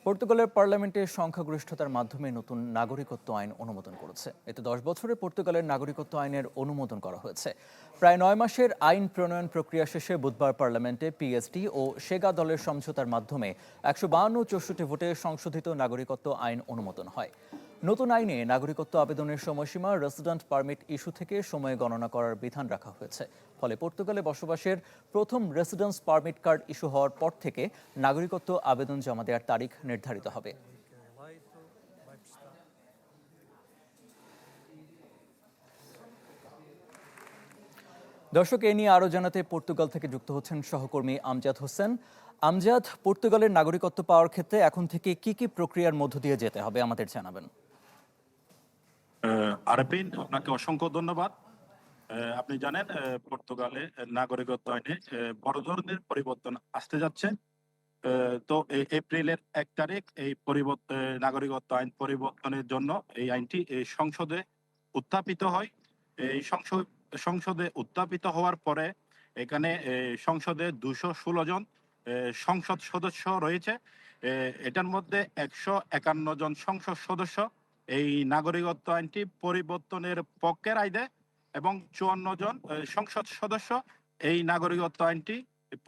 পর্তুগালের পার্লামেন্টে সংখ্যাগরিষ্ঠতার মাধ্যমে নতুন নাগরিকত্ব আইন অনুমোদন করেছে। এতে 10 বছরে পর্তুগালের নাগরিকত্ব আইনের অনুমোদন করা হয়েছে। প্রায় 9 মাসের আইন প্রণয়ন প্রক্রিয়া শেষে বুধবার পার্লামেন্টে পিএসডি ও সেগা দলের সমঝোতার মাধ্যমে 152-64 ভোটে সংশোধিত নাগরিকত্ব আইন অনুমোদন হয়। নতুন আইনে নাগরিকত্ব আবেদনের সময়সীমা রেসিডেন্ট পারমিট ইস্যু থেকে সময় গণনা করার বিধান রাখা হয়েছে। ফলে পর্তুগালে বসবাসের প্রথম রেসিডেন্স পারমিট কার্ড ইস্যু হওয়ার পর থেকে নাগরিকত্ব আবেদন জমা দেওয়ার তারিখ নির্ধারিত হবে। দর্শক, এ নিয়ে আরও জানাতে পর্তুগাল থেকে যুক্ত হচ্ছেন সহকর্মী আমজাদ হোসেন। আমজাদ, পর্তুগালের নাগরিকত্ব পাওয়ার ক্ষেত্রে এখন থেকে কি কি প্রক্রিয়ার মধ্য দিয়ে যেতে হবে আমাদের জানাবেন। আরপিন, আপনাকে অসংখ্য ধন্যবাদ। আপনি জানেন পর্তুগালে নাগরিকত্ব আইনে বড় ধরনের পরিবর্তন আসতে যাচ্ছে। তো এপ্রিলের 1 তারিখ এই নাগরিকত্ব আইন পরিবর্তনের জন্য এই আইনটি সংসদে উত্থাপিত হয়। এই সংসদে উত্থাপিত হওয়ার পরে এখানে সংসদে 216 জন সংসদ সদস্য রয়েছে। এটার মধ্যে 151 জন সংসদ সদস্য এই নাগরিকত্ব আইনটি পরিবর্তনের পক্ষে রায় দেয় এবং 54 জন সংসদ সদস্য এই নাগরিকত্ব আইনটি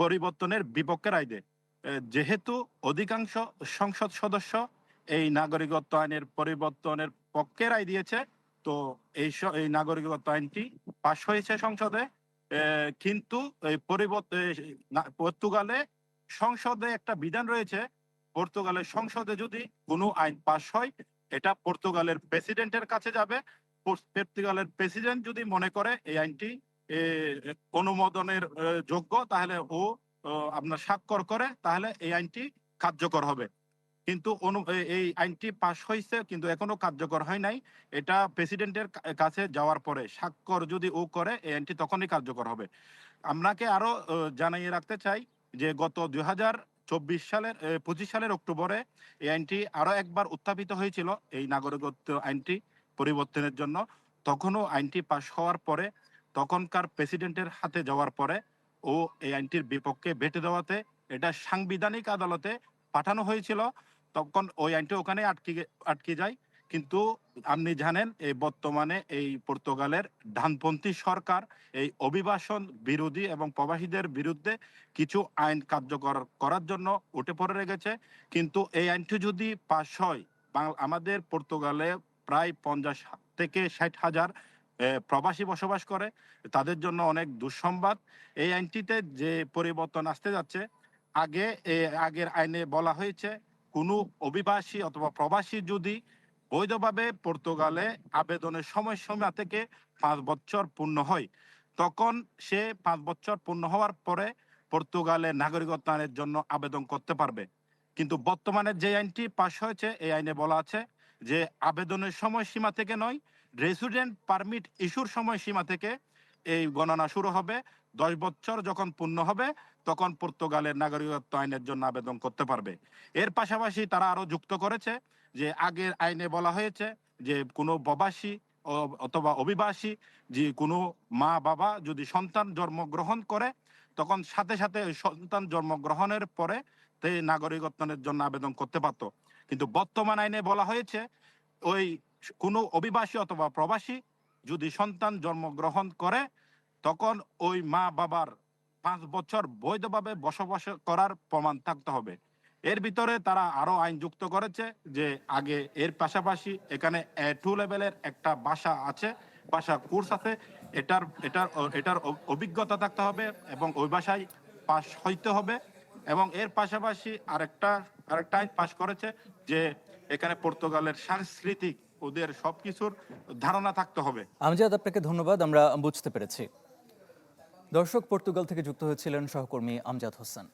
পরিবর্তনের বিপক্ষে রায় দেয়। যেহেতু অধিকাংশ সংসদ সদস্য এই নাগরিকত্ব আইনের পরিবর্তনের পক্ষে রায় দিয়েছে, তো এই নাগরিকত্ব আইনটি পাশ হয়েছে সংসদে। কিন্তু এই পর্তুগালে সংসদে একটা বিধান রয়েছে। পর্তুগালের সংসদে যদি কোনো আইন পাশ হয়, এটা পর্তুগালের প্রেসিডেন্টের কাছে যাবে। পর্তুগালের প্রেসিডেন্ট যদি মনে করে এই আইনটি অনুমোদনের যোগ্য, তাহলে ও আপনার স্বাক্ষর করে, তাহলে এই আইনটি কার্যকর হবে। কিন্তু এই আইনটি পাশ হয়েছে কিন্তু এখনো কার্যকর হয় নাই। এটা প্রেসিডেন্টের কাছে যাওয়ার পরে স্বাক্ষর যদি ও করে, এই আইনটি তখনই কার্যকর হবে। আপনাকে আরো জানিয়ে রাখতে চাই যে গত 25 সালের অক্টোবরে এই আইনটি আরো একবার উত্থাপিত হয়েছিল, এই নাগরিকত্ব আইনটি পরিবর্তনের জন্য। তখনও আইনটি পাশ হওয়ার পরে, তখনকার প্রেসিডেন্টের হাতে যাওয়ার পরে ও এই আইনটির বিপক্ষে ভেটো দেওয়াতে এটা সাংবিধানিক আদালতে পাঠানো হয়েছিল। তখন ওই আইনটি ওখানে আটকে যায়। কিন্তু আপনি জানেন এই বর্তমানে এই পর্তুগালের ডানপন্থী সরকার এই অভিবাসন বিরোধী এবং প্রবাসীদের বিরুদ্ধে কিছু আইন কার্যকর করার জন্য উঠে পড়ে রেখেছে। কিন্তু এই আইনটি যদি পাশ হয়, আমাদের পর্তুগালে প্রায় 50 থেকে 60 হাজার প্রবাসী বসবাস করে, তাদের জন্য অনেক দুঃসংবাদ। এই আইনটিতে যে পরিবর্তন আসতে যাচ্ছে, আগের আইনে বলা হয়েছে কোনো অভিবাসী অথবা প্রবাসী যদি বৈধভাবে পর্তুগালে আবেদনের সময়সীমা থেকে 5 বছর পূর্ণ হয়, তখন সে 5 বছর পূর্ণ হওয়ার পরে পর্তুগালে নাগরিকত্ব আইনের জন্য আবেদন করতে পারবে। কিন্তু বর্তমানে যে আইনটি পাশ হয়েছে, এই আইনে বলা আছে যে আবেদনের সময়সীমা থেকে নয়, রেসিডেন্ট পারমিট ইস্যুর সময়সীমা থেকে এই গণনা শুরু হবে। 10 বছর যখন পূর্ণ হবে, তখন পর্তুগালের নাগরিকত্ব আইনের জন্য আবেদন করতে পারবে। এর পাশাপাশি তারা আরো যুক্ত করেছে যে আগের আইনে বলা হয়েছে যে কোনো প্রবাসী অথবা অভিবাসী যে কোনো মা বাবা যদি সন্তান জন্মগ্রহণ করে, তখন সাথে সাথে ওই সন্তান জন্মগ্রহণের পরে নাগরিকত্বের জন্য আবেদন করতে পারত। কিন্তু বর্তমান আইনে বলা হয়েছে ওই কোনো অভিবাসী অথবা প্রবাসী যদি সন্তান জন্মগ্রহণ করে, তখন ওই মা বাবার 5 বছর বৈধভাবে বসবাস করার প্রমাণ থাকতে হবে। এর ভিতরে তারা আরো আইন যুক্ত করেছে যে আগে এর পাশাপাশি এখানে A2 লেভেলের একটা ভাষা আছে, ভাষা কোর্স আছে। এটার এটার এটার অভিজ্ঞতা থাকতে হবে এবং ওই ভাষায় পাশ হইতে হবে। এবং এর পাশাপাশি আরেকটা আইন পাশ করেছে যে এখানে পর্তুগালের সাংস্কৃতিক ওদের সবকিছুর ধারণা থাকতে হবে। আমজাদ, আপনাকে ধন্যবাদ, আমরা বুঝতে পেরেছি। দর্শক, পর্তুগাল থেকে যুক্ত হয়েছিলেন সহকর্মী আমজাদ হোসেন।